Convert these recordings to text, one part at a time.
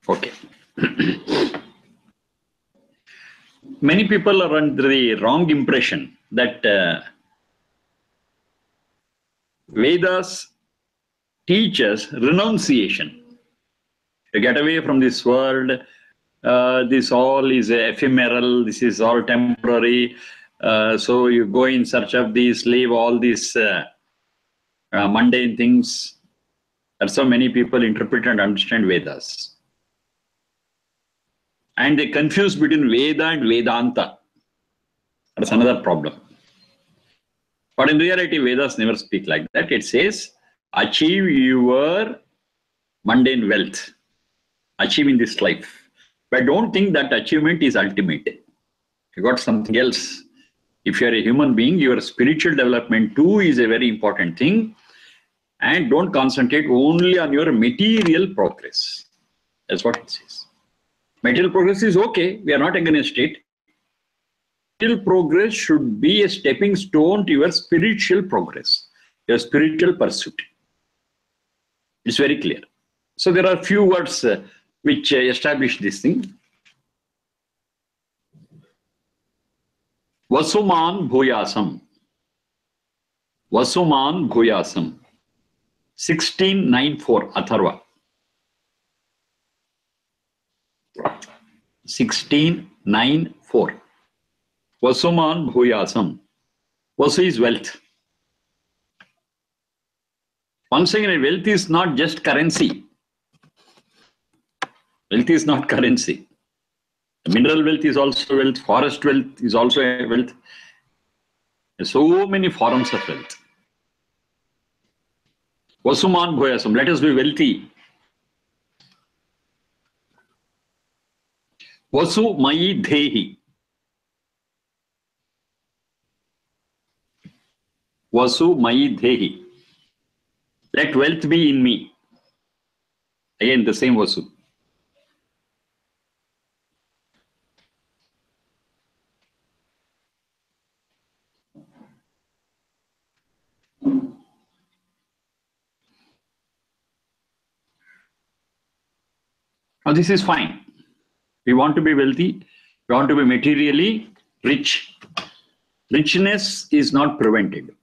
Okay. Many people are under the wrong impression that Vedas teaches renunciation. To get away from this world, this all is ephemeral, this is all temporary. So you go in search of these, leave all these mundane things. That's how many people interpret and understand Vedas. And they confuse between Veda and Vedanta. That's another problem. But in reality, Vedas never speak like that. It says, achieve your mundane wealth. Achieve in this life. But don't think that achievement is ultimate. You got something else. If you are a human being, your spiritual development too is a very important thing. And don't concentrate only on your material progress. That's what it says. Material progress is okay. We are not against it. Material progress should be a stepping stone to your spiritual progress, your spiritual pursuit. It's very clear. So there are few words which establish this thing. Vasuman Bhuyasam. Vasuman Bhuyasam. 1694 Atharva. 1694. Vasuman Bhuyasam. Vasu is wealth. Once again, wealth is not just currency. Wealth is not currency. Mineral wealth is also wealth. Forest wealth is also a wealth. There's so many forms of wealth. Vasuman Bhuyasam. Let us be wealthy. Vasu Mayi Dehi. Vasu Mayi Dehi. Let wealth be in me. Again, the same Vasu. Now, this is fine. We want to be wealthy. We want to be materially rich. Richness is not prevented.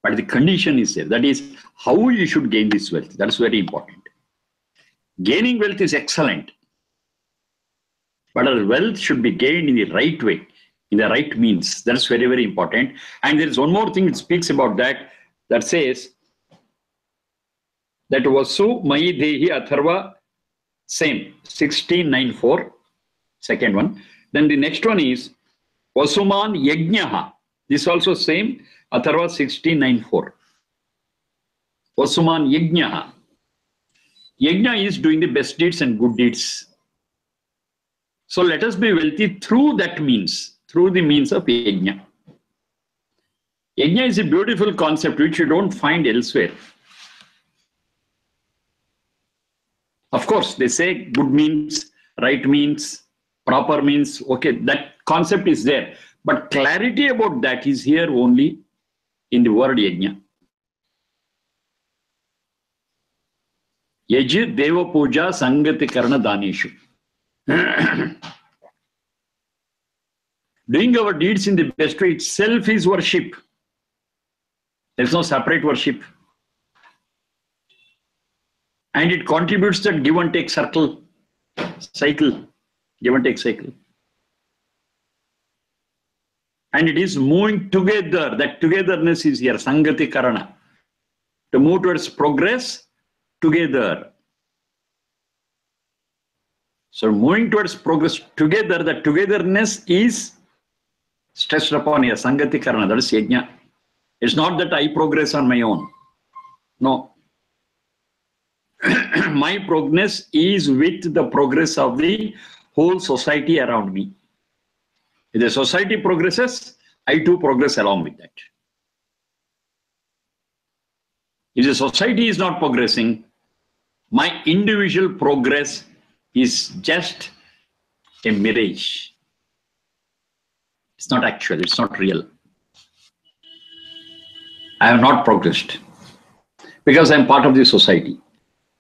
But the condition is there. That is how you should gain this wealth. That's very important. Gaining wealth is excellent. But our wealth should be gained in the right way, in the right means. That's very, very important. And there is one more thing which speaks about that, that says that Vasu Mayi Dehi Atharva, same, 1694, second one. Then the next one is Vasuman Yajnaha. This also same, Atharva 1694. Vasuman Yajnaha. Yajna is doing the best deeds and good deeds. So let us be wealthy through that means, through the means of Yajna. Yajna is a beautiful concept which you don't find elsewhere. Of course, they say good means, right means, proper means. Okay, that concept is there. But clarity about that is here only in the word Yajna. Yaj Deva Puja Sangati Karna Daneshu. Doing our deeds in the best way itself is worship. There's no separate worship. And it contributes to that give and take cycle. Give and take cycle. And it is moving together. That togetherness is here. Sangati Karana. To move towards progress together. So moving towards progress together, that togetherness is stressed upon here. Sangati Karana. That is Yajna. It's not that I progress on my own. No. My progress is with the progress of the whole society around me. If the society progresses, I too progress along with that. If the society is not progressing, my individual progress is just a mirage. It's not actual, it's not real. I have not progressed because I am part of the society.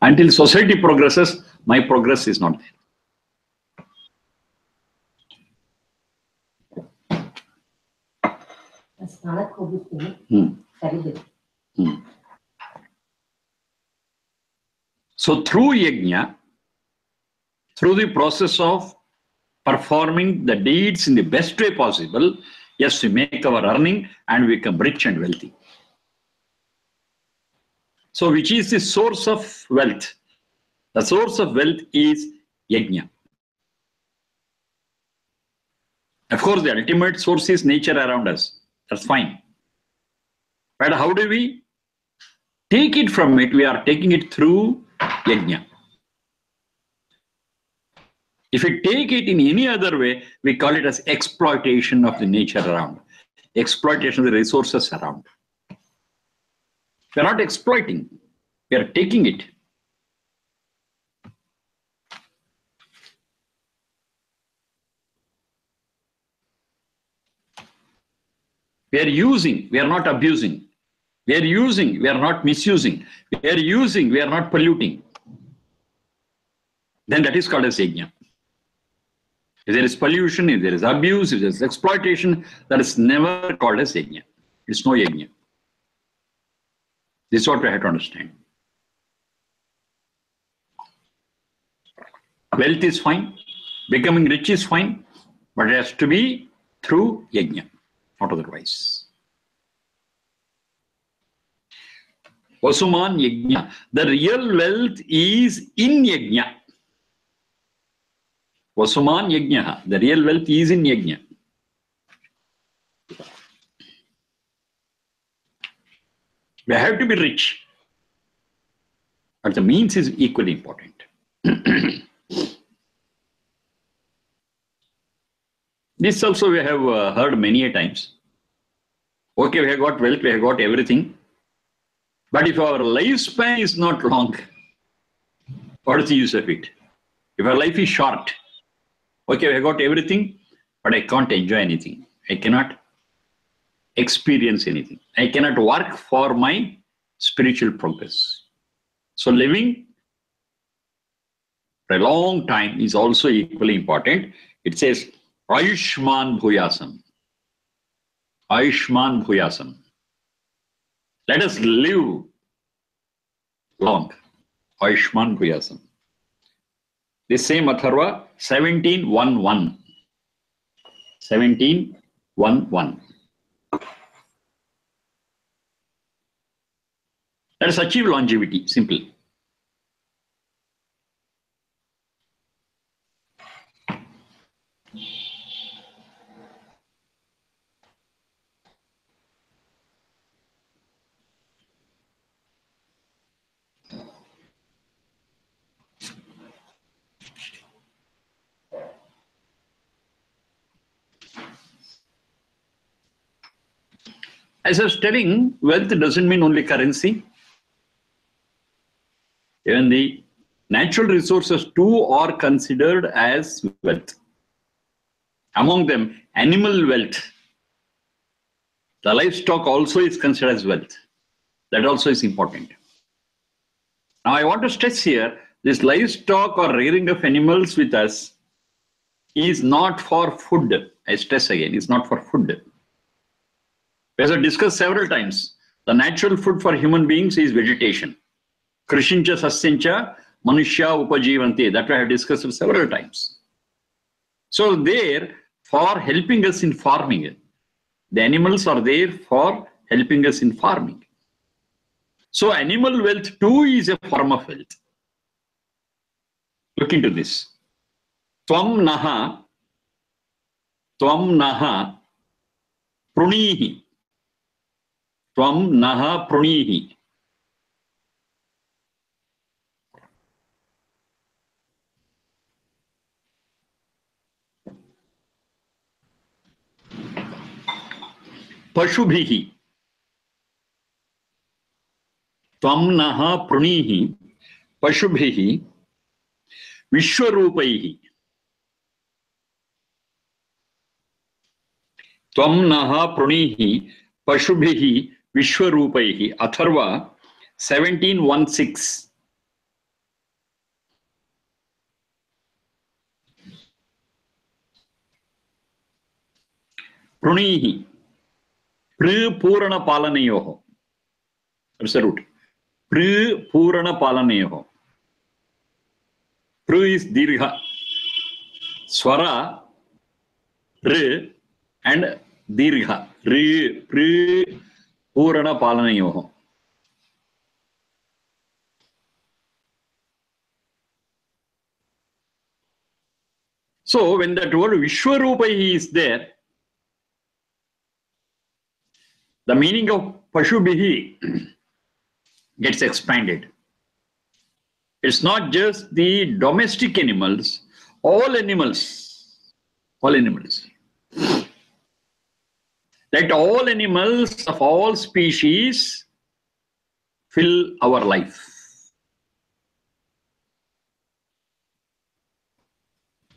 Until society progresses, my progress is not there. So through yajna, through the process of performing the deeds in the best way possible, yes, we make our earning and we become rich and wealthy. So which is the source of wealth? The source of wealth is yajna. Of course, the ultimate source is nature around us. That's fine. But how do we take it from it? We are taking it through yajna. If we take it in any other way, we call it as exploitation of the nature around, exploitation of the resources around. We are not exploiting, we are taking it. We are using, we are not abusing. We are using, we are not misusing. We are using, we are not polluting. Then that is called as yajna. If there is pollution, if there is abuse, if there is exploitation, that is never called as yajna. It's no yajna. This is what we have to understand. Wealth is fine, becoming rich is fine, but it has to be through yajna, not otherwise. Vasuman yajna. The real wealth is in yajna. Vasuman yajna. The real wealth is in yajna. We have to be rich, but the means is equally important. This also we have heard many a times. Okay, we have got wealth, we have got everything. But if our lifespan is not long, what is the use of it? If our life is short, okay, we have got everything, but I can't enjoy anything. I cannot experience anything. I cannot work for my spiritual progress. So living for a long time is also equally important. It says, Ayushman Bhuyasam. Ayushman Bhuyasam. Let us live long. Ayushman Bhuyasam. This same Atharva, 17:1:1. 17:1:1. Let us achieve longevity, simple. As I was telling, wealth doesn't mean only currency. Even the natural resources too are considered as wealth. Among them, animal wealth. The livestock also is considered as wealth. That also is important. Now I want to stress here, this livestock or rearing of animals with us is not for food. I stress again, it's not for food. As I discussed several times, the natural food for human beings is vegetation. Krishincha sasyancha manushya upajivante. That I have discussed several times. So there, for helping us in farming, the animals are there for helping us in farming. So animal wealth too is a form of wealth. Look into this. Tvam naha prunihi. Tvam naha prunihi. Pashubhihi. Tvam naha prunihi. Pashubhihi. Vishwarupaihi. Tvam naha prunihi. Pashubhihi. Vishwarupaihi. Atharva 17:1:6. Prunihi. Purana palanayoho. That's the root. Purana palanayoho. Pru is dirgha. Swara, r, and dirgha. Purana palanayoho. So when that word Vishwarupahi is there, the meaning of Pashubhihi gets expanded. It's not just the domestic animals, all animals. That all animals of all species fill our life.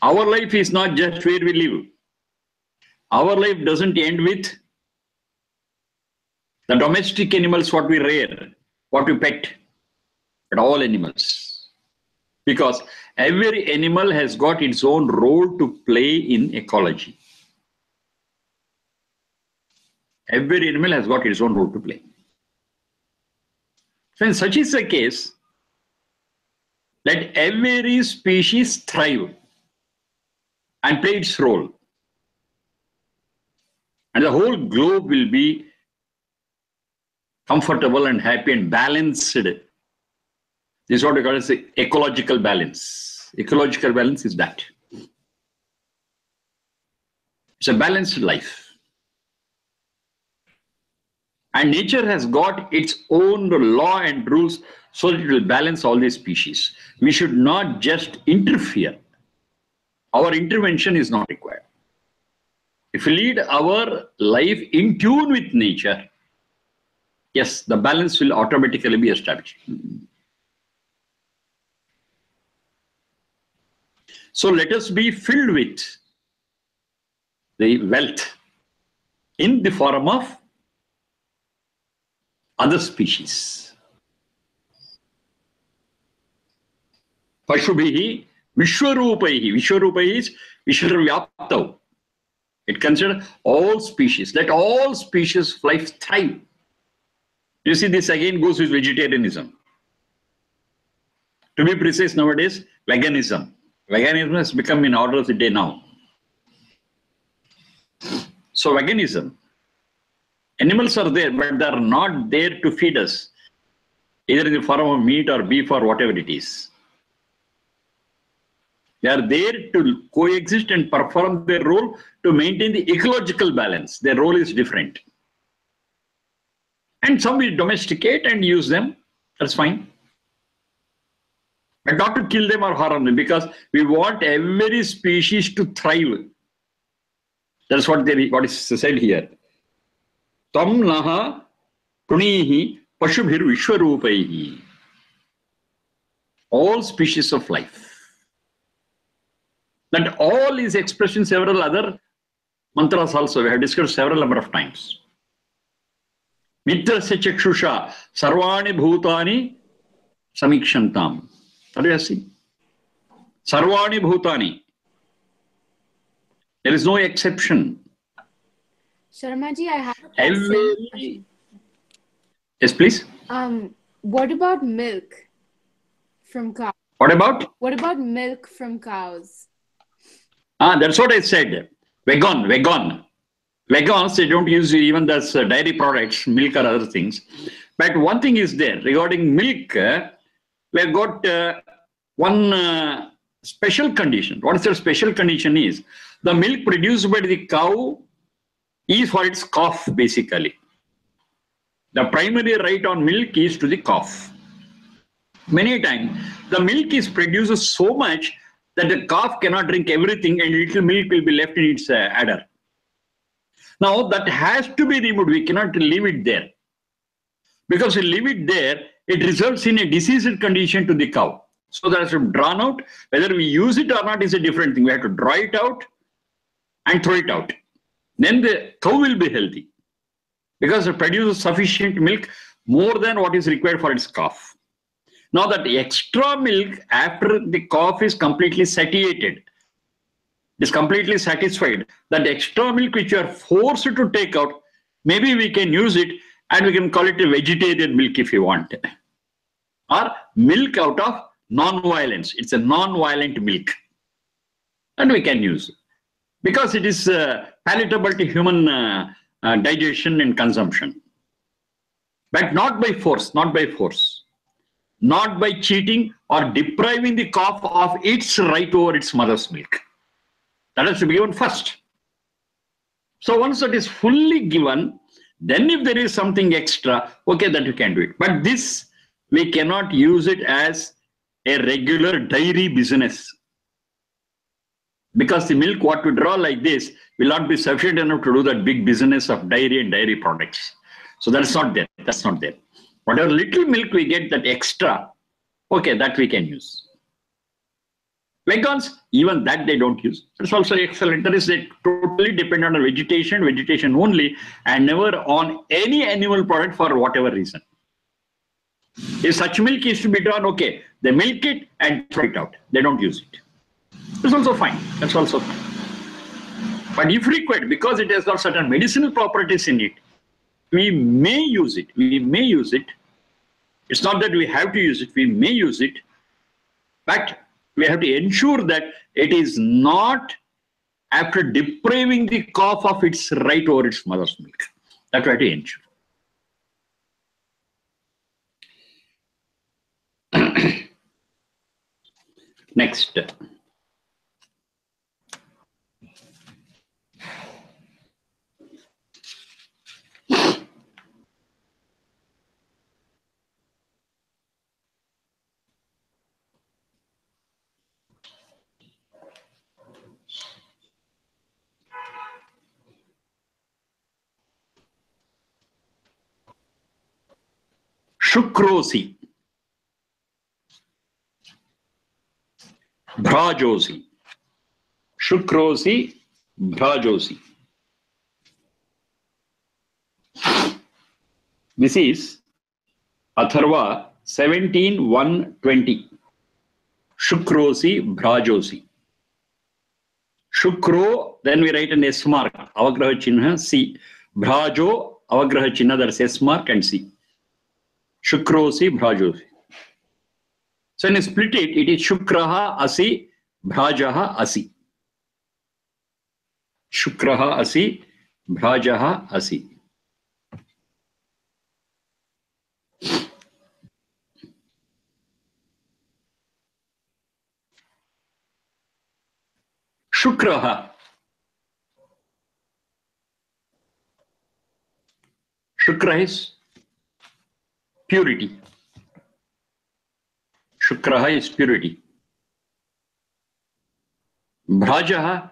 Our life is not just where we live. Our life doesn't end with the domestic animals, what we rear, what we pet, but all animals. Because every animal has got its own role to play in ecology. Every animal has got its own role to play. So when such is the case, let every species thrive and play its role. And the whole globe will be comfortable and happy and balanced. This is what we call as ecological balance. Ecological balance is that. It's a balanced life. And nature has got its own law and rules so that it will balance all these species. We should not just interfere. Our intervention is not required. If we lead our life in tune with nature, yes, the balance will automatically be established. So let us be filled with the wealth in the form of other species. Pashubhihi Vishwarupaihi. Vishwarupaihi is Vishwavyaptav. It considers all species. Let all species thrive. You see, this again goes with vegetarianism. To be precise nowadays, veganism. Veganism has become in order of the day now. So veganism. Animals are there, but they are not there to feed us, either in the form of meat or beef or whatever it is. They are there to coexist and perform their role to maintain the ecological balance. Their role is different. And some we domesticate and use them. That's fine. But not to kill them or harm them, because we want every species to thrive. That's what is said here. Tam naha punihi pashubhir vishwarupaihi. All species of life. That all is expressed in several other mantras also. We have discussed several number of times. Mitrasya chakshusha sarvani bhutani samikshantam. What do you see? Sarvani bhutani. There is no exception. Sharmaji, I have a question. Yes, please. What about milk from cows? What about? What about milk from cows? That's what I said. Vegan. Vegans, they don't use even those dairy products, milk or other things. But one thing is there. Regarding milk, we've got one special condition. What is the special condition is? The milk produced by the cow is for its calf, basically. The primary right on milk is to the calf. Many times, the milk is produced so much that the calf cannot drink everything and little milk will be left in its udder. Now, that has to be removed. We cannot leave it there. Because if we leave it there, it results in a diseased condition to the cow. So that has to be drawn out. Whether we use it or not is a different thing. We have to draw it out and throw it out. Then the cow will be healthy. Because it produces sufficient milk more than what is required for its calf. Now that extra milk after the calf is completely satiated, is completely satisfied. That extra milk which you are forced to take out, maybe we can use it and we can call it a vegetarian milk if you want. Or milk out of non-violence. It's a non-violent milk. And we can use it. Because it is palatable to human digestion and consumption. But not by force, not by force. Not by cheating or depriving the calf of its right over its mother's milk. That has to be given first. So once that is fully given, then if there is something extra, okay, that you can do it. But this, we cannot use it as a regular dairy business. Because the milk what we draw like this will not be sufficient enough to do that big business of dairy and dairy products. So that's not there. That's not there. Whatever little milk we get, that extra, okay, that we can use. Vegans, even that they don't use. It's also excellent. That is, they totally depend on vegetation only, and never on any animal product for whatever reason. If such milk is to be drawn, okay, they milk it and throw it out. They don't use it. That's also fine. That's also fine. But if required, because it has got certain medicinal properties in it, we may use it. We may use it. It's not that we have to use it. We may use it. But we have to ensure that it is not after depriving the calf of its right over its mother's milk. That we have to ensure. Next. Shukrosi, Bhrajosi, Shukrosi, Bhrajosi. This is Atharva 17:120. Shukrosi, Bhrajosi. Shukro, then we write an S mark, Avagraha Chinha, C. Bhrajo, Avagraha Chinha, that's S mark and C. Shukrosi, Bhrajosi. So when you split it, it is Shukraha Asi, Bhrajaha Asi. Shukraha Asi, Bhrajaha Asi. Shukraha. Shukra is purity. Shukraha is purity. Bhrajaha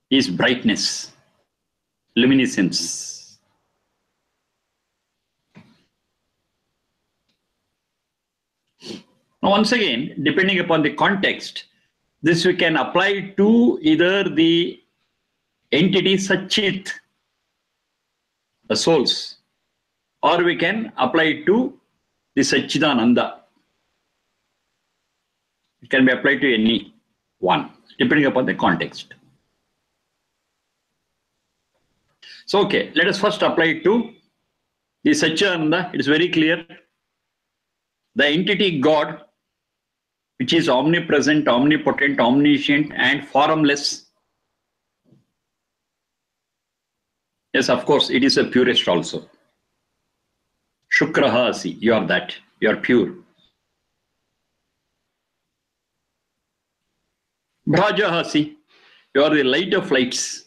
is brightness, luminescence. Now, once again, depending upon the context, this we can apply to either the entity Satchit, the souls, or we can apply it to the Satchidananda. It can be applied to any one, depending upon the context. So, okay, let us first apply it to the Satchidananda. It is very clear. The entity God, which is omnipresent, omnipotent, omniscient, and formless. Yes, of course, it is a purest also. Shukrahasi, you are that, you are pure. Bhrajahasi, you are the light of lights.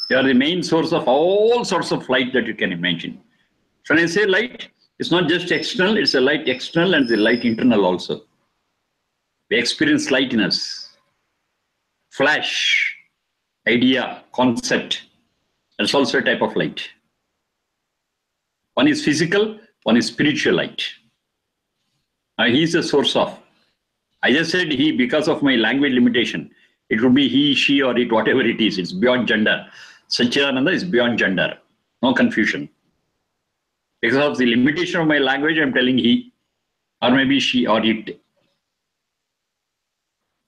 You are the main source of all sorts of light that you can imagine. So when I say light, it's not just external, it's a light external and the light internal also. We experience light in us. Flash, idea, concept, that's also a type of light. One is physical, one is spiritual light. He is a source of. I just said he because of my language limitation. It could be he, she, or it, whatever it is. It's beyond gender. Satchidananda is beyond gender. No confusion. Because of the limitation of my language, I'm telling he, or maybe she, or it.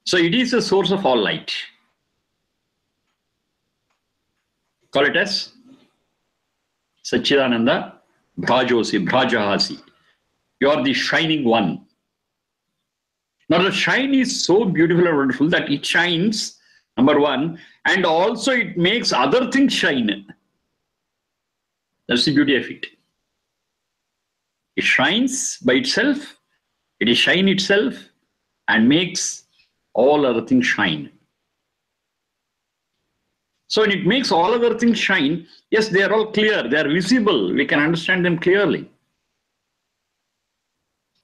So it is the source of all light. Call it as Satchidananda Bhrajosi, Bhrajahasi. You are the shining one. Now the shine is so beautiful and wonderful that it shines, number one, and also it makes other things shine. That's the beauty of it. It shines by itself, it is shine itself, and makes all other things shine. So when it makes all other things shine, yes, they are all clear, they are visible, we can understand them clearly.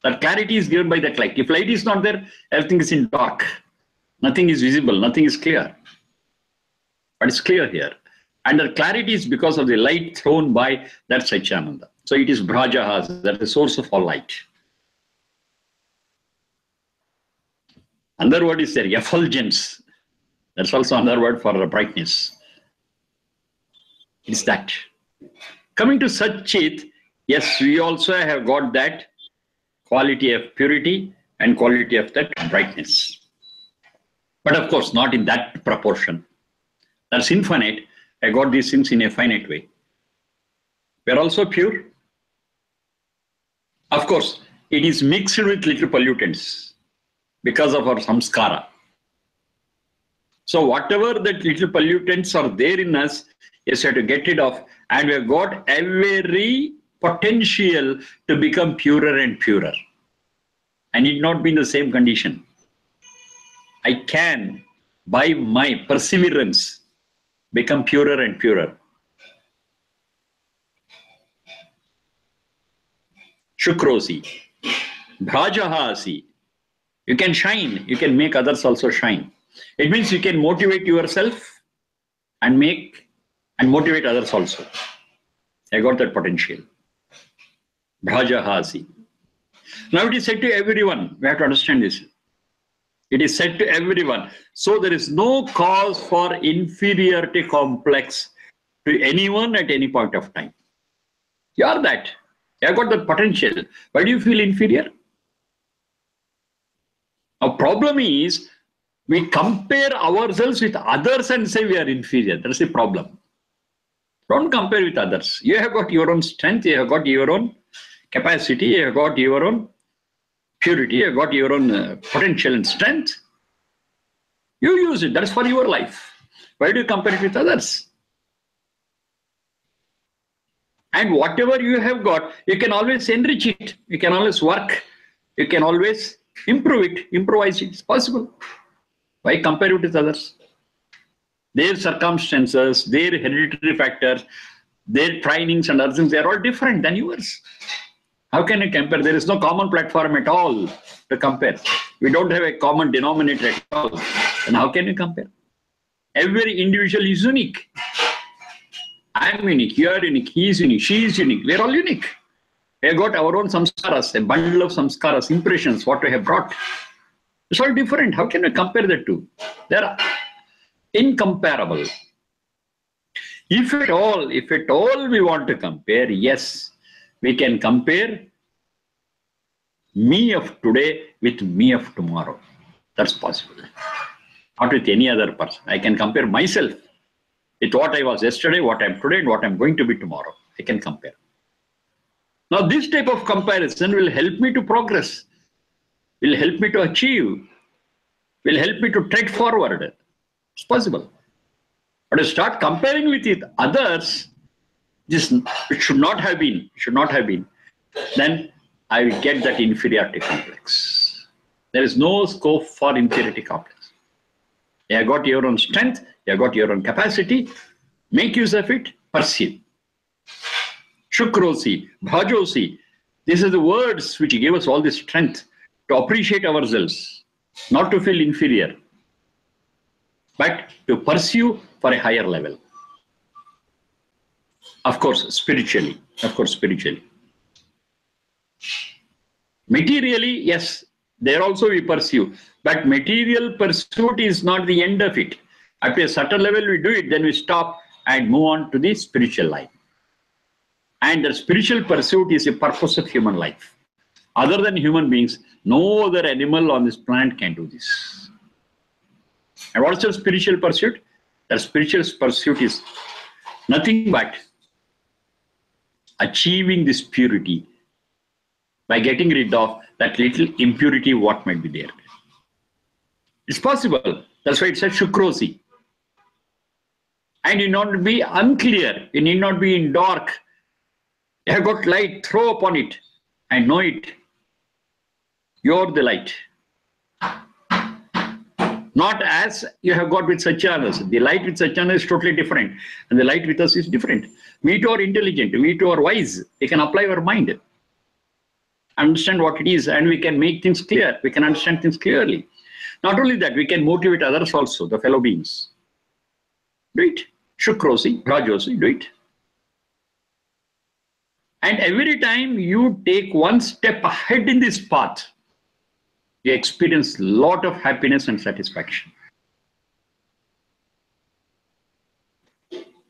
That clarity is given by that light. If light is not there, everything is in dark. Nothing is visible, nothing is clear. But it's clear here. And the clarity is because of the light thrown by that Satchidananda. So it is Bhrajahas, that is the source of all light. Another word is there, effulgence. That's also another word for brightness. It's that. Coming to Satchit, yes, we also have got that quality of purity and quality of that brightness. But of course, not in that proportion. That's infinite. I got these things in a finite way. We are also pure. Of course, it is mixed with little pollutants because of our samskara. So whatever that little pollutants are there in us, yes, we have to get rid of, and we have got every potential to become purer and purer. I need not be in the same condition. I can, by my perseverance, become purer and purer. Shukrosi, Bhrajahasi. You can shine, you can make others also shine. It means you can motivate yourself and motivate others also. I got that potential. Bhrajahasi. Now it is said to everyone. We have to understand this. It is said to everyone. So there is no cause for inferiority complex to anyone at any point of time. You are that. You have got that potential. Why do you feel inferior? Our problem is we compare ourselves with others and say we are inferior. That's the problem. Don't compare with others. You have got your own strength. You have got your own capacity. You have got your own purity. You have got your own potential and strength. You use it. That's for your life. Why do you compare it with others? And whatever you have got, you can always enrich it. You can always work. You can always improve it, improvise it. It's possible. Why compare it with others? Their circumstances, their hereditary factors, their trainings and other things, they are all different than yours. How can you compare? There is no common platform at all to compare. We don't have a common denominator at all. And how can you compare? Every individual is unique. I am unique, you are unique, he is unique, she is unique. We are all unique. We have got our own samskaras, a bundle of samskaras, impressions, what we have brought. It's all different. How can we compare the two? They are incomparable. If at all we want to compare, yes, we can compare me of today with me of tomorrow. That's possible. Not with any other person. I can compare myself with what I was yesterday, what I am today, and what I am going to be tomorrow. I can compare. Now, this type of comparison will help me to progress, will help me to achieve, will help me to tread forward. It's possible. But to start comparing with it, others, it should not have been, then I will get that inferiority complex. There is no scope for inferiority complex. You have got your own strength, you have got your own capacity, make use of it, pursue. Shukrosi, Bhajosi, these are the words which give us all this strength to appreciate ourselves, not to feel inferior, but to pursue for a higher level. Of course, spiritually. Materially, yes, there also we pursue, but material pursuit is not the end of it. At a certain level we do it, then we stop and move on to the spiritual life. And the spiritual pursuit is a purpose of human life. Other than human beings, no other animal on this planet can do this. And what's your spiritual pursuit? That spiritual pursuit is nothing but achieving this purity by getting rid of that little impurity what might be there. It's possible. That's why it said Shukrosi. And you need not be unclear. You need not be in dark. You have got light, throw upon it and know it. You're the light. Not as you have got with Satchitananda. The light with Satchitananda is totally different. And the light with us is different. We too are intelligent. We too are wise. We can apply our mind. Understand what it is, and we can make things clear. We can understand things clearly. Not only that, we can motivate others also, the fellow beings. Do it. Shukrosi, Rajosi, do it. And every time you take one step ahead in this path, you experience a lot of happiness and satisfaction.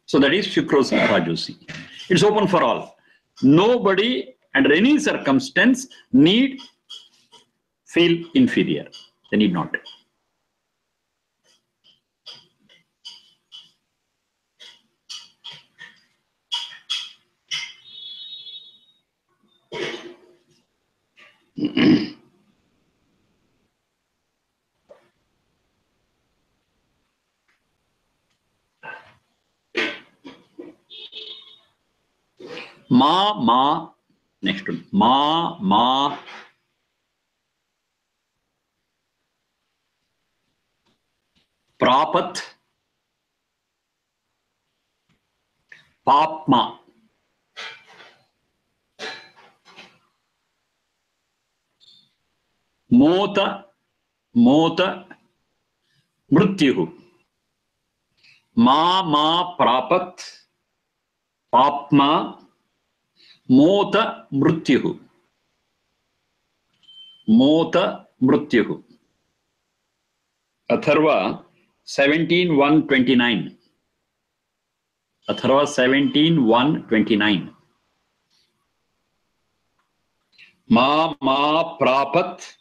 So that is Shukrosi, Rajosi. It's open for all. Nobody under any circumstance need feel inferior. They need not. Next one. Ma. Prapat. Papma. Mota. Mrityuhu. Ma prapat. Papma. Mota mrityuhu. Mota mrityuhu. Atharva 17:129. Atharva 17:129. Ma prapat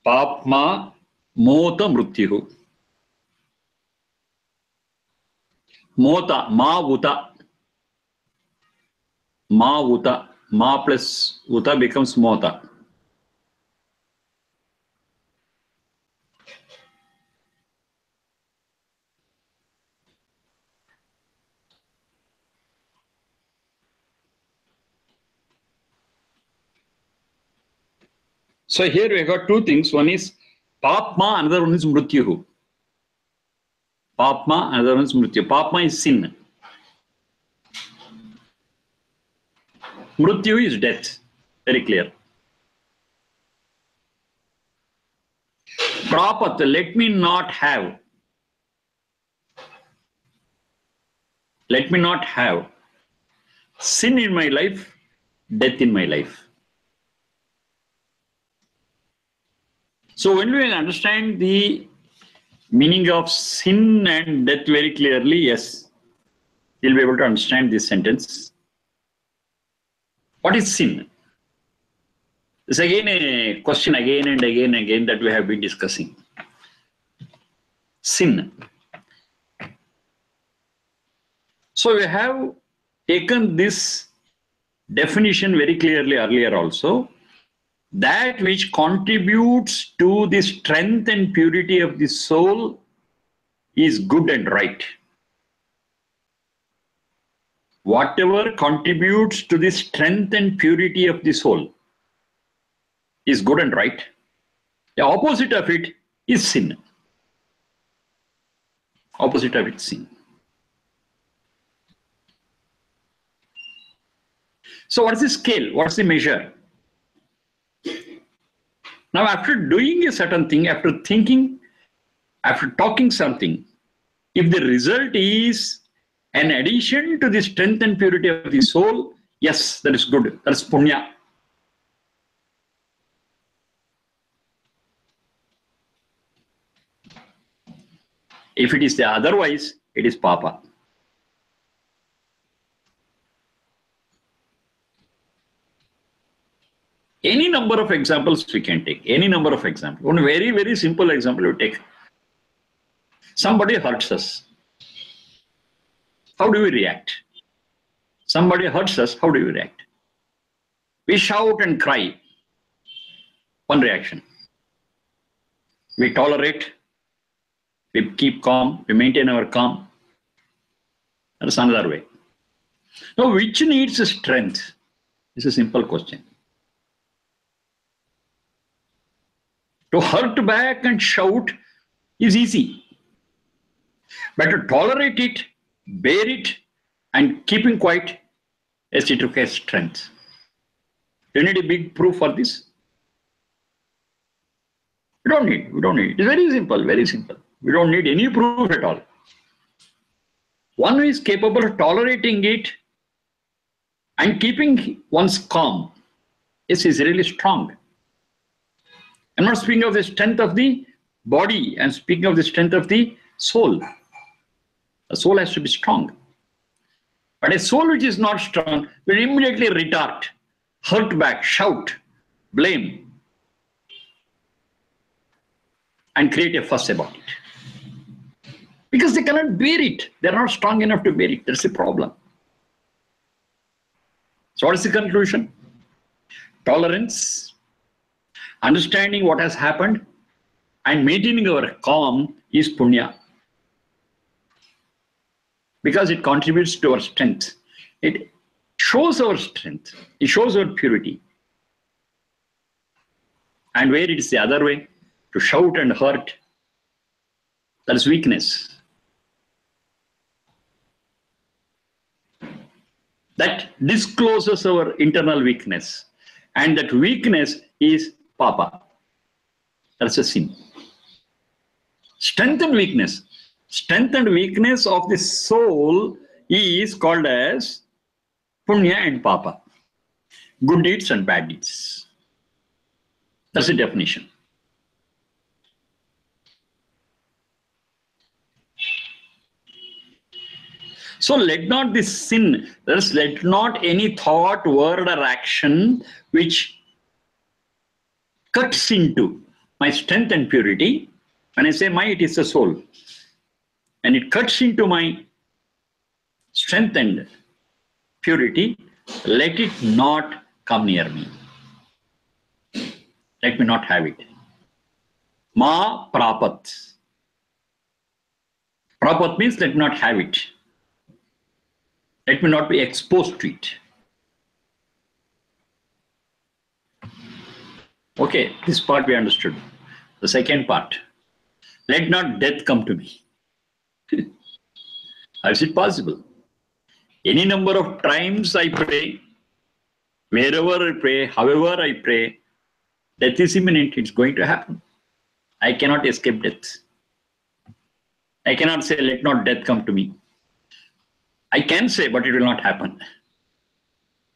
papma mota mrityuhu. Mota uta. Ma plus uta becomes mota. So here we got two things. One is Papma, another one is Mrityuhu. Papma, another one is Mrityu. Papma is sin. Mrityu is death. Very clear. Prapat, let me not have. Let me not have sin in my life, death in my life. So when we understand the meaning of sin and death very clearly, yes, you'll be able to understand this sentence. What is sin? It's again a question again and again that we have been discussing. Sin. So we have taken this definition very clearly earlier also. That which contributes to the strength and purity of the soul is good and right. Whatever contributes to the strength and purity of the soul is good and right. The opposite of it is sin. Opposite of it is sin. So what is the scale? What's the measure? Now, after doing a certain thing, after thinking, after talking something, if the result is an addition to the strength and purity of the soul, yes, that is good. That's punya. If it is the otherwise, it is papa. Any number of examples we can take. Any number of examples. One very, very simple example we take. Somebody hurts us. How do we react? Somebody hurts us, how do we react? We shout and cry. One reaction. We tolerate. We keep calm. We maintain our calm. That's another way. Now, which needs strength? It's a simple question. To hurt back and shout is easy. But to tolerate it, bear it, and keeping quiet, yes, it requires strength. Do you need a big proof for this? We don't need. It's very simple, very simple. We don't need any proof at all. One who is capable of tolerating it and keeping one's calm, yes, is really strong. I'm not speaking of the strength of the body, I'm speaking of the strength of the soul. The soul has to be strong. But a soul which is not strong will immediately retort, hurt back, shout, blame, and create a fuss about it. Because they cannot bear it. They're not strong enough to bear it. That's a problem. So what is the conclusion? Tolerance, understanding what has happened, and maintaining our calm is punya. Because it contributes to our strength. It shows our strength. It shows our purity. And where it is the other way, to shout and hurt, that is weakness. That discloses our internal weakness. And that weakness is papa. That's a sin. Strength and weakness. Strength and weakness of the soul is called as punya and papa. Good deeds and bad deeds. That's the definition. So let not this sin, let not any thought, word or action which cuts into my strength and purity. When I say my, it is the soul. And it cuts into my strength and purity, let it not come near me. Let me not have it. Ma prapat. Prapat means let me not have it. Let me not be exposed to it. Okay, this part we understood. The second part. Let not death come to me. How is it possible? Any number of times I pray, wherever I pray, however I pray, death is imminent. It's going to happen. I cannot escape death. I cannot say, let not death come to me. I can say, but it will not happen.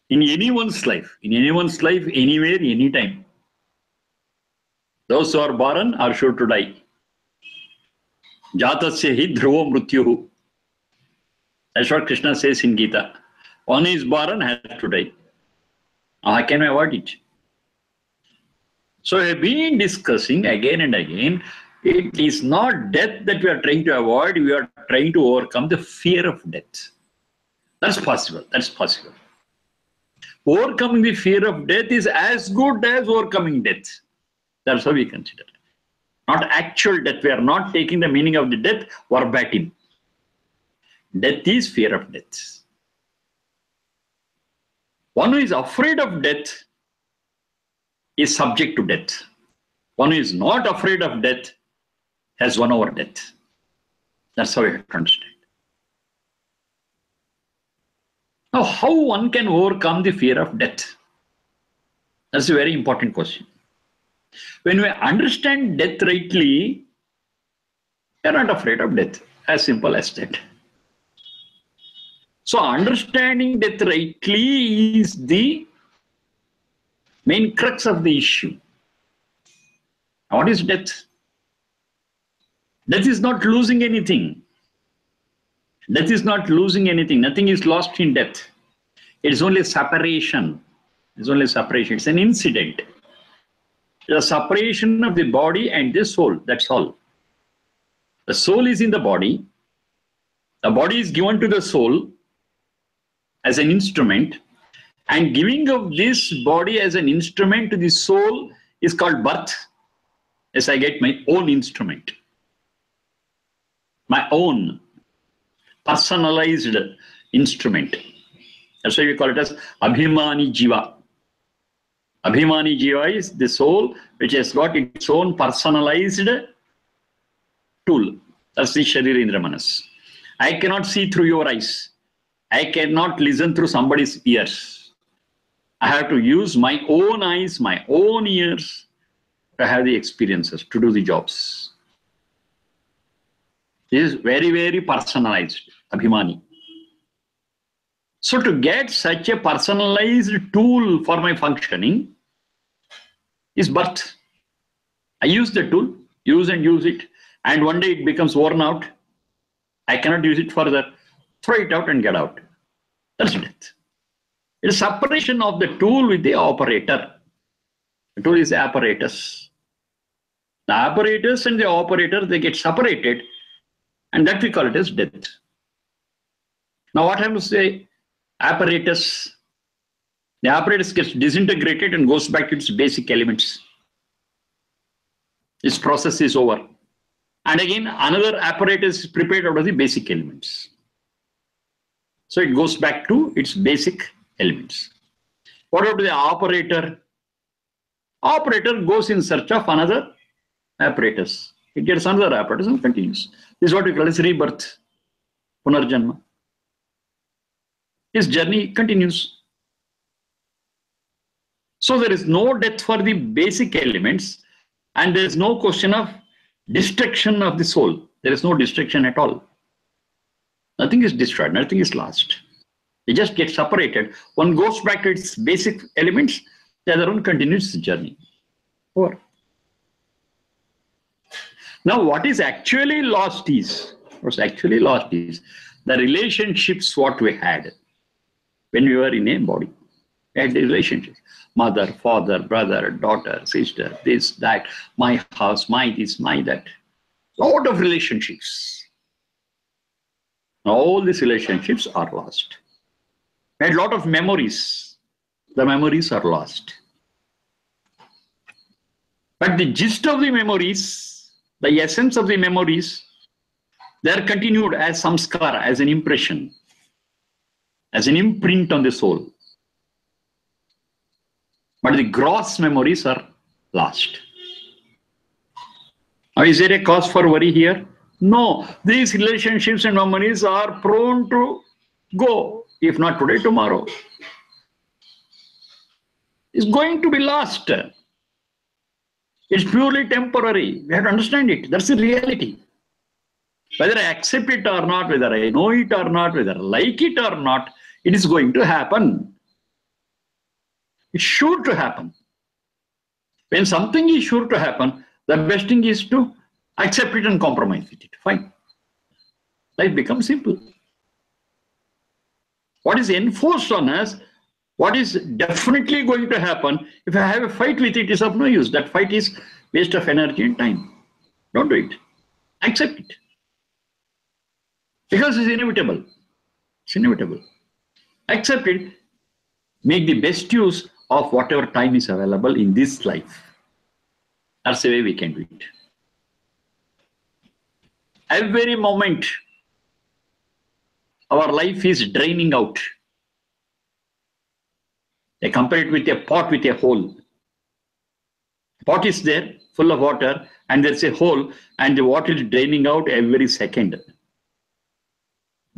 In anyone's life, anywhere, anytime. Those who are born are sure to die. Jatasya hi dhruva mrityuhu. That's what Krishna says in Gita. One is born, has to die. How can I avoid it? So we have been discussing again and again, it is not death that we are trying to avoid, we are trying to overcome the fear of death. That's possible. That's possible. Overcoming the fear of death is as good as overcoming death. That's how we consider it. Not actual death. We are not taking the meaning of the death verbatim. Death is fear of death. One who is afraid of death is subject to death. One who is not afraid of death has won over death. That's how we have to understand. Now, how one can overcome the fear of death? That's a very important question. When we understand death rightly, we are not afraid of death. As simple as that. So, understanding death rightly is the main crux of the issue. Now, what is death? Death is not losing anything. Death is not losing anything. Nothing is lost in death. It is only separation. It's only separation. It's an incident. The separation of the body and the soul. That's all. The soul is in the body. The body is given to the soul as an instrument. And giving of this body as an instrument to the soul is called birth. As I get my own instrument. My own personalized instrument. That's why we call it as Abhimani Jiva. Abhimani Jiva is the soul which has got its own personalized tool. That's the Sharirindra Manas. I cannot see through your eyes. I cannot listen through somebody's ears. I have to use my own eyes, my own ears to have the experiences, to do the jobs. This is very, very personalized, Abhimani. So to get such a personalized tool for my functioning is birth. I use the tool, use it, and one day it becomes worn out. I cannot use it further. Throw it out and get out. That's death. It is separation of the tool with the operator. The tool is the apparatus. The apparatus and the operator, they get separated, and that we call it as death. Now what happens to the apparatus? The apparatus gets disintegrated and goes back to its basic elements. This process is over. And again, another apparatus is prepared out of the basic elements. So it goes back to its basic elements. What about the operator? Operator goes in search of another apparatus. It gets another apparatus and continues. This is what we call as rebirth, Punarjanma. His journey continues. So there is no death for the basic elements, and there is no question of destruction of the soul. There is no destruction at all. Nothing is destroyed, nothing is lost. It just gets separated. One goes back to its basic elements, the other one continues the journey. Over. Now what is actually lost is, the relationships what we had when we were in a body. We had the relationships. Mother, father, brother, daughter, sister, this, that, my house, my this, my that. Lot of relationships. All these relationships are lost. We had a lot of memories. The memories are lost. But the gist of the memories, the essence of the memories, they are continued as samskara, as an impression, as an imprint on the soul. But the gross memories are lost. Now, is there a cause for worry here? No. These relationships and memories are prone to go, if not today, tomorrow. It's going to be lost. It's purely temporary. We have to understand it. That's the reality. Whether I accept it or not, whether I know it or not, whether I like it or not, it is going to happen. It's sure to happen. When something is sure to happen, the best thing is to accept it and compromise with it. Fine. Life becomes simple. What is enforced on us, what is definitely going to happen, if I have a fight with it, is of no use. That fight is waste of energy and time. Don't do it. Accept it. Because it's inevitable. It's inevitable. Accept it. Make the best use of whatever time is available in this life. That's the way we can do it. Every moment, our life is draining out. They compare it with a pot with a hole. Pot is there, full of water, and there's a hole, and the water is draining out every second.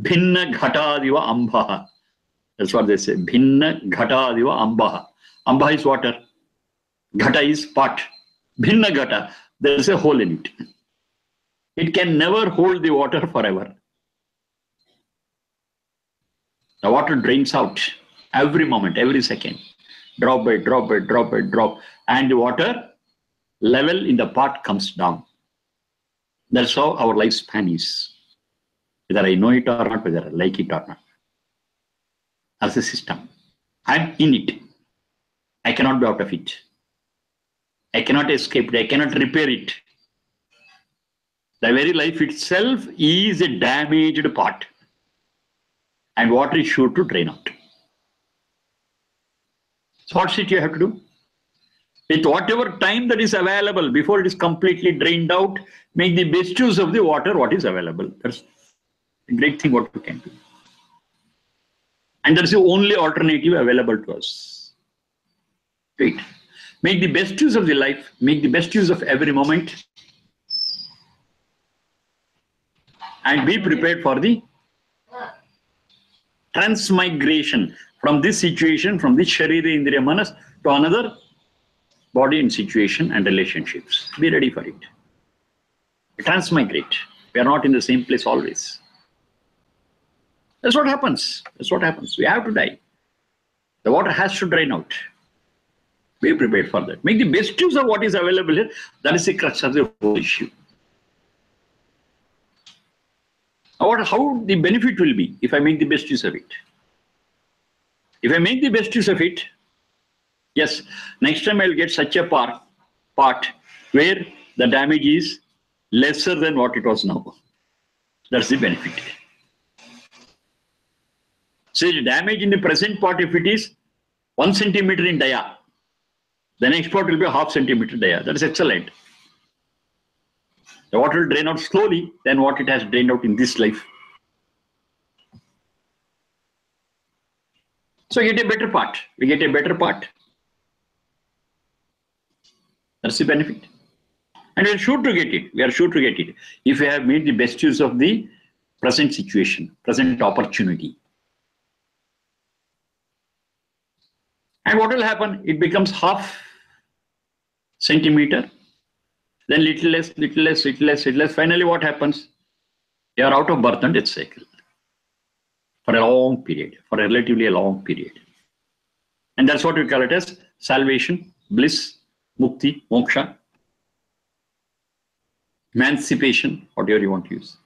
Bhinna ghatadiva ambaha. That's what they say. Bhinna ghatadiva ambaha. Ambaha is water. Ghata is pot. Bhinna ghata. There is a hole in it. It can never hold the water forever. The water drains out every moment, every second. Drop by drop by drop by drop. And the water level in the pot comes down. That's how our lifespan is. Whether I know it or not, whether I like it or not. As a system. I'm in it. I cannot be out of it. I cannot escape it. I cannot repair it. The very life itself is a damaged part. And water is sure to drain out. So what's it you have to do? With whatever time that is available before it is completely drained out, make the best use of the water what is available. That's a great thing what we can do. And that's the only alternative available to us. Right? Make the best use of the life, make the best use of every moment, and be prepared for the transmigration from this situation, from this Sharira Indriya Manas to another body and situation and relationships. Be ready for it. Transmigrate. We are not in the same place always. That's what happens. That's what happens. We have to die. The water has to drain out. Be prepared for that. Make the best use of what is available here. That is the crux of the whole issue. How the benefit will be if I make the best use of it. If I make the best use of it, yes, next time I'll get such a part where the damage is lesser than what it was now. That's the benefit. So the damage in the present part, if it is 1 centimeter in dia, the next part will be 0.5 centimeter dia. That is excellent. The water will drain out slowly than what it has drained out in this life. So we get a better part. We get a better part. That's the benefit. And we are sure to get it. We are sure to get it. If we have made the best use of the present situation, present opportunity. And what will happen? It becomes 0.5 centimeter. Then little less, little less, little less, little less. Finally, what happens? You are out of birth and death cycle for a long period, for a relatively long period. And that's what we call it as salvation, bliss, mukti, moksha, emancipation, whatever you want to use.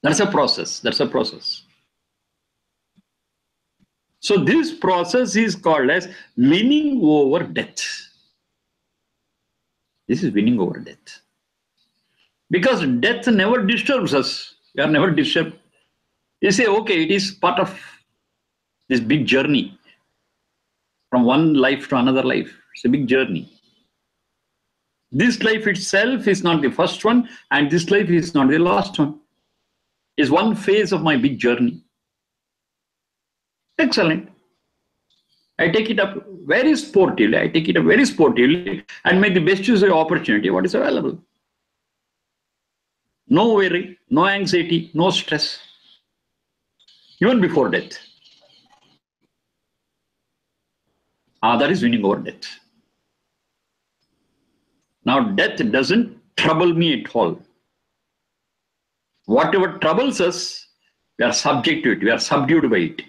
That's a process. That's a process. So this process is called as winning over death. This is winning over death. Because death never disturbs us. We are never disturbed. You say, okay, it is part of this big journey from one life to another life. It's a big journey. This life itself is not the first one, and this life is not the last one. It's one phase of my big journey. Excellent. I take it up very sportively. And make the best use of the opportunity, what is available. No worry, no anxiety, no stress. Even before death. That is winning over death. Now, death doesn't trouble me at all. Whatever troubles us, we are subject to it. We are subdued by it.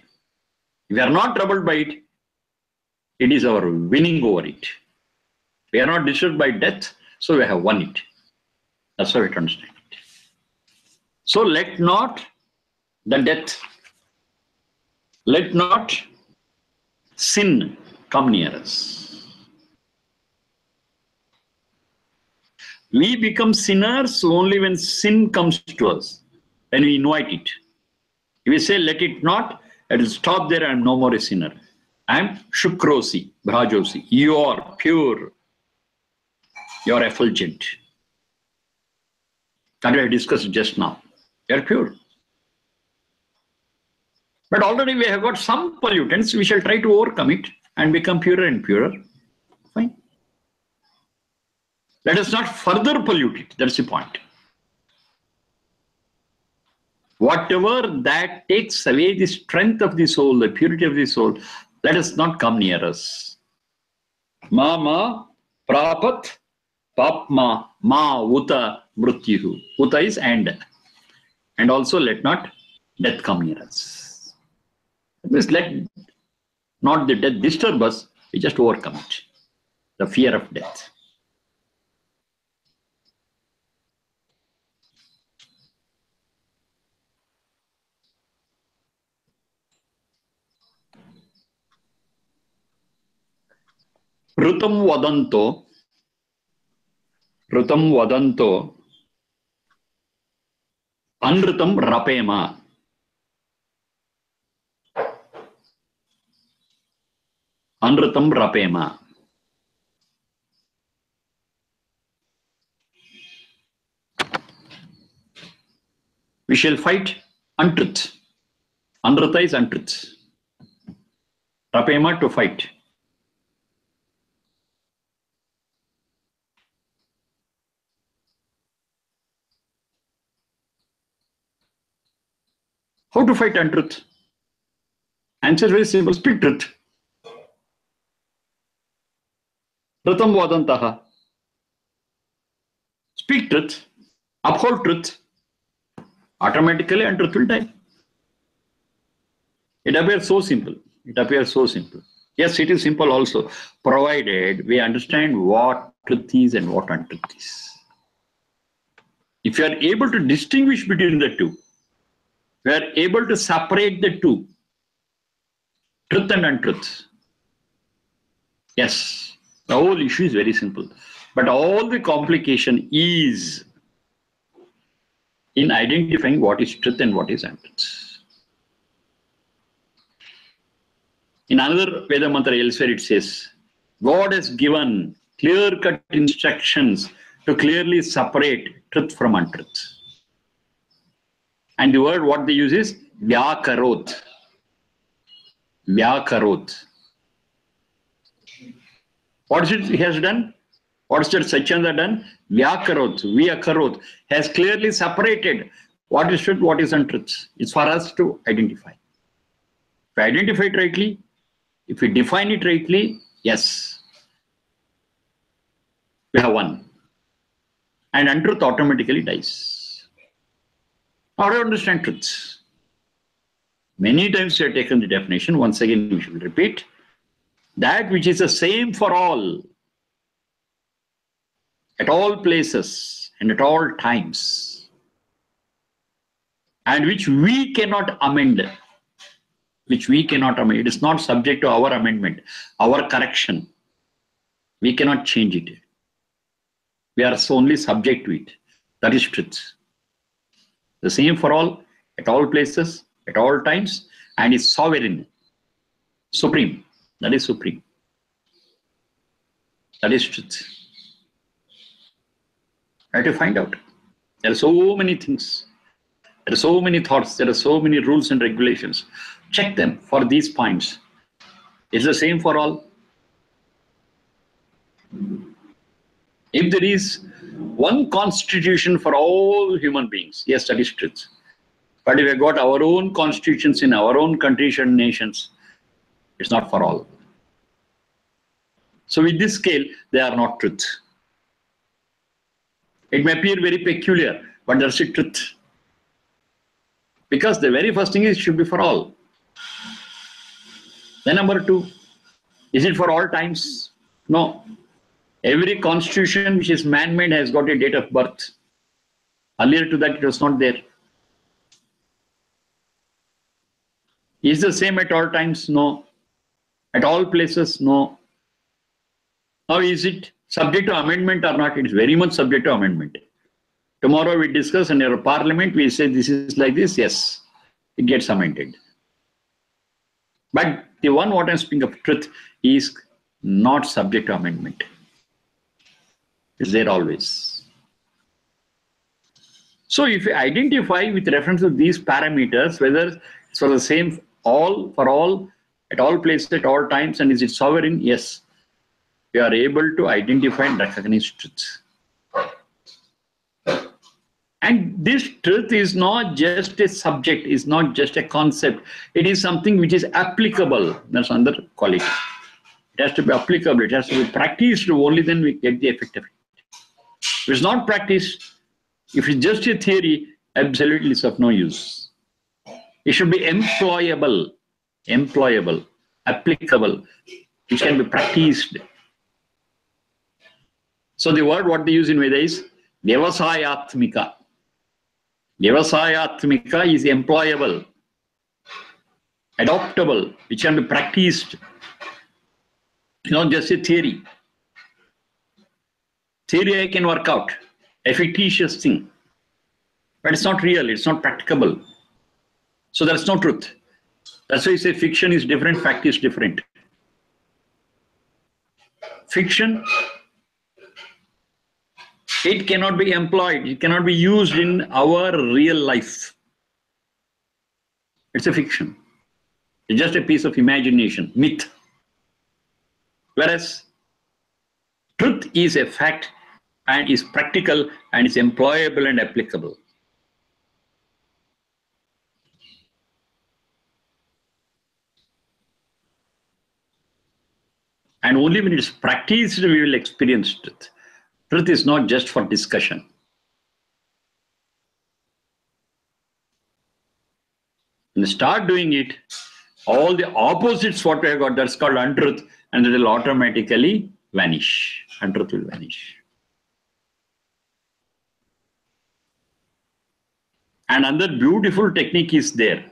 If we are not troubled by it, it is our winning over it. We are not disturbed by death, so we have won it. That's how we understand it. So let not the death, let not sin come near us. We become sinners only when sin comes to us, when we invite it. If we say, let it not, it will stop there, I am no more a sinner. I am Shukrosi, Bhrajosi. You are pure. You are effulgent. That I discussed just now. You are pure. But already we have got some pollutants. We shall try to overcome it and become purer and purer. Fine. Let us not further pollute it. That's the point. Whatever that takes away the strength of the soul, the purity of the soul, let us not come near us. Mama prapat papma ma uta mrityuhu. Uta is and. And also let not death come near us. Just let not the death disturb us, we just overcome it. The fear of death. Rutam vadanto Rutam vadanto anrutam rapema. Anrutam rapema. We shall fight untruth. Anruta is untruth. Rapema, to fight. How to fight untruth? Answer is very simple. Speak truth. Rutam vadantaha. Speak truth. Uphold truth. Automatically untruth will die. It appears so simple. It appears so simple. Yes, it is simple also, provided we understand what truth is and what untruth is. If you are able to distinguish between the two, we are able to separate the two, truth and untruth. Yes, the whole issue is very simple. But all the complication is in identifying what is truth and what is untruth. In another Veda mantra elsewhere it says, God has given clear-cut instructions to clearly separate truth from untruth. And the word what they use is vyakarot. Vyakarot. What is it he has done? What is that Sachanda done? Vyakarot, has clearly separated what is truth, what is untruth. It's for us to identify. If we identify it rightly, if we define it rightly, yes, we have won. And untruth automatically dies. How do you understand truth? Many times we have taken the definition. Once again, we should repeat. That which is the same for all, at all places and at all times, and which we cannot amend. Which we cannot amend. It is not subject to our amendment, our correction. We cannot change it. We are only subject to it. That is truth. The same for all, at all places, at all times, and is sovereign, supreme. That is supreme. That is truth. I have to find out. There are so many things. There are so many thoughts. There are so many rules and regulations. Check them for these points. It's the same for all. If there is one constitution for all human beings, yes, that is truth. But if we have got our own constitutions in our own countries and nations, it's not for all. So with this scale, they are not truth. It may appear very peculiar, but that's the truth. Because the very first thing is it should be for all. Then number two, is it for all times? No. Every constitution which is man-made has got a date of birth. Earlier to that, it was not there. Is the same at all times? No. At all places? No. Now, is it subject to amendment or not? It is very much subject to amendment. Tomorrow we discuss in our parliament, we say this is like this, yes, it gets amended. But the one what I'm speaking of truth is not subject to amendment. It's there always. So if you identify with reference to these parameters, whether it's for the same all, for all, at all places, at all times, and is it sovereign? Yes. We are able to identify and recognize truth. And this truth is not just a subject, is not just a concept. It is something which is applicable. That's another quality. It has to be applicable. It has to be practiced. Only then we get the effect of it. If it's not practiced, if it's just a theory, absolutely it's of no use. It should be employable, applicable, which can be practiced. So the word what they use in Veda is Vyavasayatmika. Vyavasayatmika is employable, adoptable, which can be practiced. Not just a theory. Theory I can work out. A fictitious thing. But it's not real. It's not practicable. So there's no truth. That's why you say fiction is different, fact is different. Fiction, it cannot be employed. It cannot be used in our real life. It's a fiction. It's just a piece of imagination, myth. Whereas truth is a fact and is practical and is employable and applicable. And only when it's practiced, we will experience truth. Truth is not just for discussion. When you start doing it, all the opposites what we have got, that's called untruth, and it will automatically vanish. Untruth will vanish. And another beautiful technique is there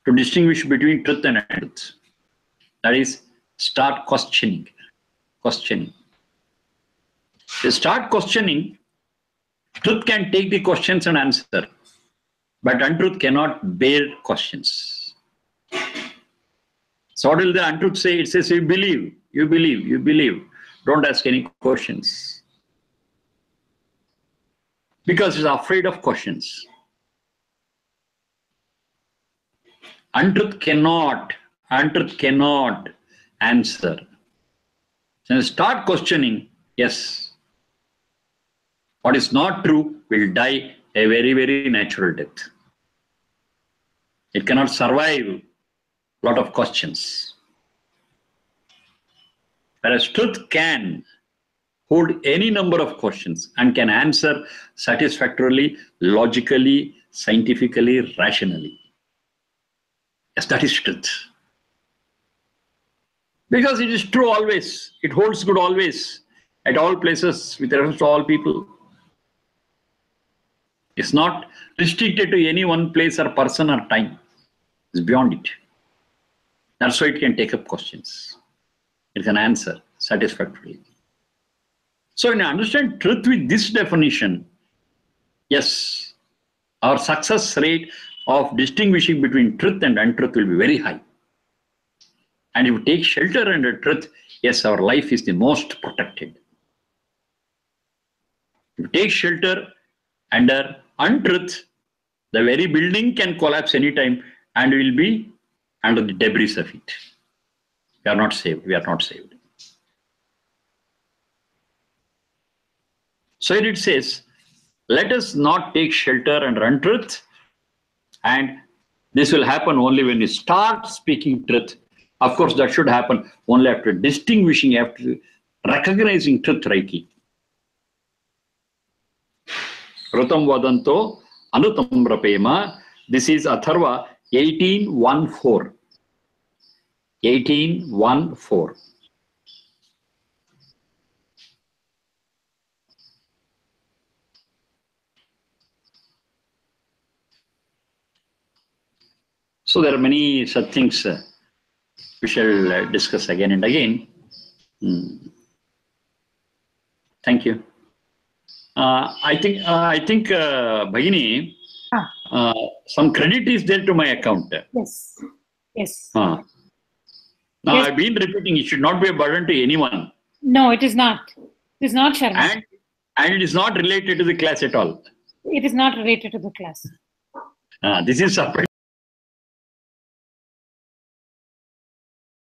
to distinguish between truth and untruth. That is, start questioning. Questioning. You start questioning, truth can take the questions and answer, but untruth cannot bear questions. So what will the untruth say? It says, you believe, you believe, you believe. Don't ask any questions. Because it's afraid of questions. Untruth cannot answer. So you start questioning, yes. What is not true will die a very, very natural death. It cannot survive a lot of questions. Whereas truth can hold any number of questions and can answer satisfactorily, logically, scientifically, rationally. Yes, that is truth. Because it is true always. It holds good always. At all places, with reference to all people. It's not restricted to any one place or person or time. It's beyond it. That's why it can take up questions. It can answer satisfactorily. So when you understand truth with this definition, yes, our success rate of distinguishing between truth and untruth will be very high. And if you take shelter under truth, yes, our life is the most protected. If you take shelter under untruth, the very building can collapse anytime and we will be under the debris of it. We are not saved. We are not saved. So here it says, let us not take shelter under untruth, and this will happen only when you start speaking truth. Of course, that should happen only after distinguishing, after recognizing truth rightly. Rutam vadanto anutam rapema. This is Atharva 18:1-4. 18:1-4. So there are many such things we shall discuss again and again. Thank you. I think Bhagini, some credit is there to my account. Yes. Yes. Now Yes. I've been repeating, it should not be a burden to anyone. No, it is not. It is not, Sharma. And it is not related to the class at all. It is not related to the class. This is separate.